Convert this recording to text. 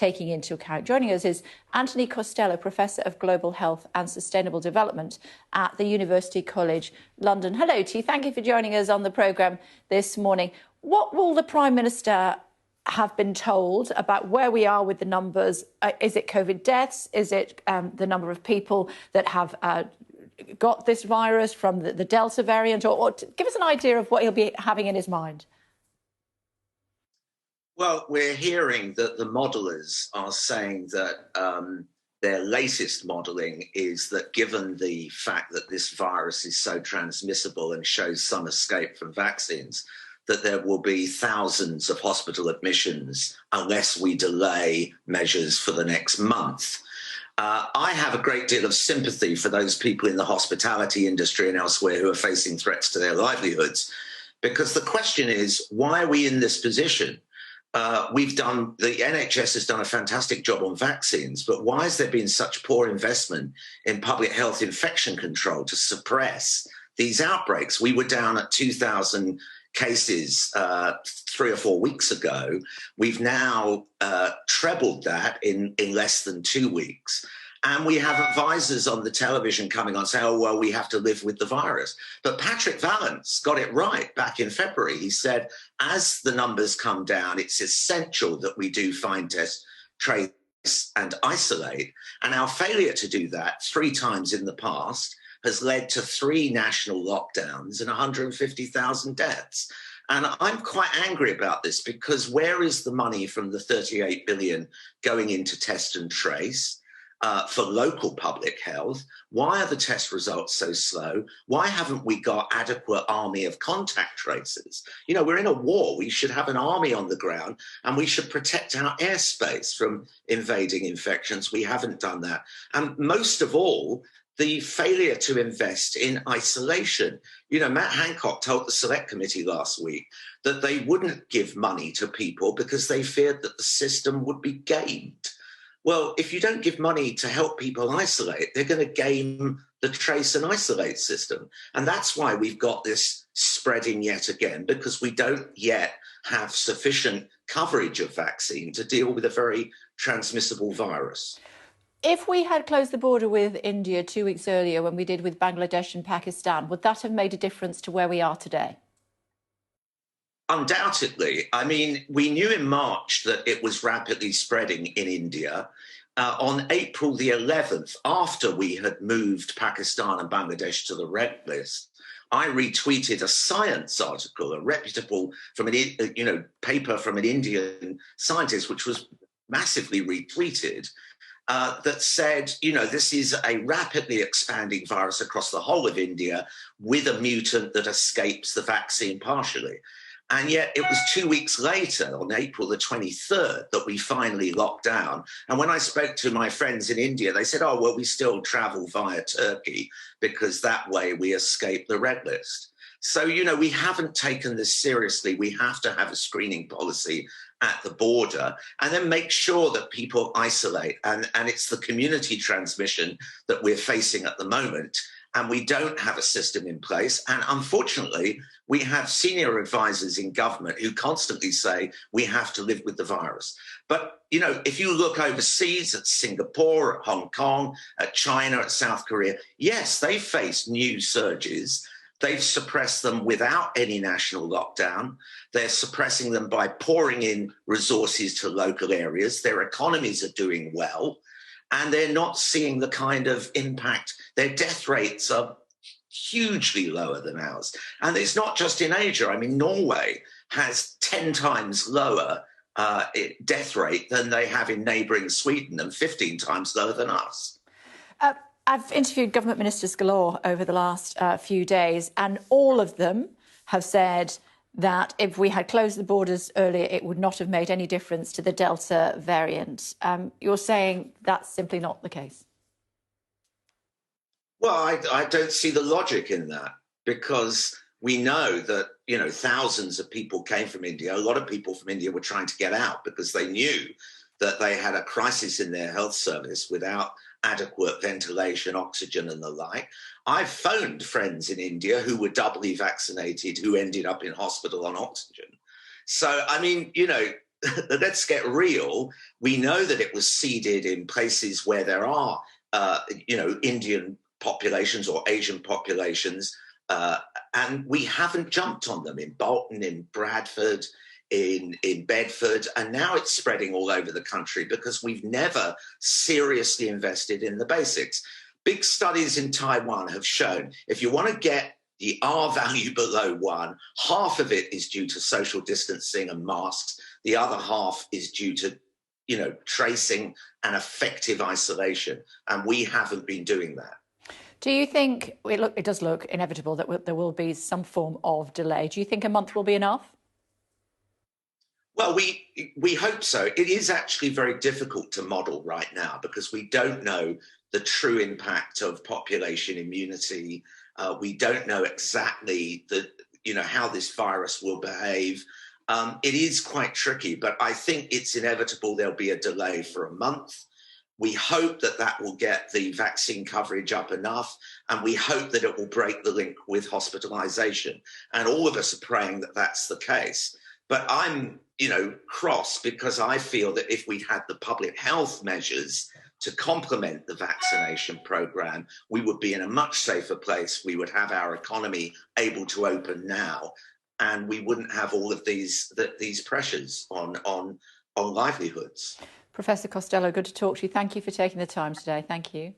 taking into account. Joining us is Anthony Costello, Professor of Global Health and Sustainable Development at the University College London. Hello to you. Thank you for joining us on the programme this morning. What will the Prime Minister have been told about where we are with the numbers? Is it COVID deaths? Is it the number of people that have got this virus from the Delta variant? Or give us an idea of what he'll be having in his mind. Well, we're hearing that the modelers are saying that their latest modelling is that given the fact that this virus is so transmissible and shows some escape from vaccines, that there will be thousands of hospital admissions unless we delay measures for the next month. I have a great deal of sympathy for those people in the hospitality industry and elsewhere who are facing threats to their livelihoods, because the question is, why are we in this position? The NHS has done a fantastic job on vaccines, but why has there been such poor investment in public health infection control to suppress these outbreaks? We were down at 2,000 cases 3 or 4 weeks ago. We've now trebled that in less than 2 weeks. And we have advisors on the television coming on saying, oh, well, we have to live with the virus. But Patrick Vallance got it right back in February. He said, as the numbers come down, it's essential that we do find, test, trace and isolate. And our failure to do that 3 times in the past has led to 3 national lockdowns and 150,000 deaths. And I'm quite angry about this, because where is the money from the 38 billion going into test and trace for local public health? Why are the test results so slow? Why haven't we got adequate army of contact tracers? You know, we're in a war. We should have an army on the ground and we should protect our airspace from invading infections. We haven't done that. And most of all, the failure to invest in isolation. You know, Matt Hancock told the Select Committee last week that they wouldn't give money to people because they feared that the system would be gamed. Well, if you don't give money to help people isolate, they're going to game the trace and isolate system. And that's why we've got this spreading yet again, because we don't yet have sufficient coverage of vaccine to deal with a very transmissible virus. If we had closed the border with India 2 weeks earlier, when we did with Bangladesh and Pakistan, would that have made a difference to where we are today? Undoubtedly. I mean, we knew in March that it was rapidly spreading in India. On April the 11th, after we had moved Pakistan and Bangladesh to the red list, I retweeted a science article, a reputable paper from an Indian scientist, which was massively retweeted, that said, you know, this is a rapidly expanding virus across the whole of India with a mutant that escapes the vaccine partially. And yet it was 2 weeks later, on April the 23rd, that we finally locked down. And when I spoke to my friends in India, they said, oh, well, we still travel via Turkey because that way we escape the red list. So, you know, we haven't taken this seriously. We have to have a screening policy at the border and then make sure that people isolate. And it's the community transmission that we're facing at the moment. And we don't have a system in place. And unfortunately, we have senior advisors in government who constantly say we have to live with the virus. But, you know, if you look overseas at Singapore, at Hong Kong, at China, at South Korea, yes, they face new surges. They've suppressed them without any national lockdown. They're suppressing them by pouring in resources to local areas. Their economies are doing well, and they're not seeing the kind of impact. Their death rates are hugely lower than ours. And it's not just in Asia. I mean, Norway has 10 times lower death rate than they have in neighbouring Sweden and 15 times lower than us. I've interviewed government ministers galore over the last few days, and all of them have said that if we had closed the borders earlier, it would not have made any difference to the Delta variant. You're saying that's simply not the case? Well, I don't see the logic in that, because we know that, you know, thousands of people came from India. A lot of people from India were trying to get out because they knew that they had a crisis in their health service without adequate ventilation, oxygen and the like. I've phoned friends in India who were doubly vaccinated who ended up in hospital on oxygen. So, I mean, you know, let's get real. We know that it was seeded in places where there are, Indian populations or Asian populations, and we haven't jumped on them in Bolton, in Bradford, in Bedford, and now it's spreading all over the country because we've never seriously invested in the basics. Big studies in Taiwan have shown if you want to get the R value below 1, half of it is due to social distancing and masks. The other half is due to, tracing and effective isolation. And we haven't been doing that. Do you think, it does look inevitable that there will be some form of delay. Do you think a month will be enough? Well, we hope so. It is actually very difficult to model right now because we don't know the true impact of population immunity. We don't know exactly how this virus will behave. It is quite tricky, but I think it's inevitable there'll be a delay for a month. We hope that will get the vaccine coverage up enough, and we hope that it will break the link with hospitalization. And all of us are praying that that's the case. But I'm, cross because I feel that if we'd had the public health measures to complement the vaccination program, we would be in a much safer place. We would have our economy able to open now, and we wouldn't have all of these pressures on livelihoods. Professor Costello, good to talk to you. Thank you for taking the time today. Thank you.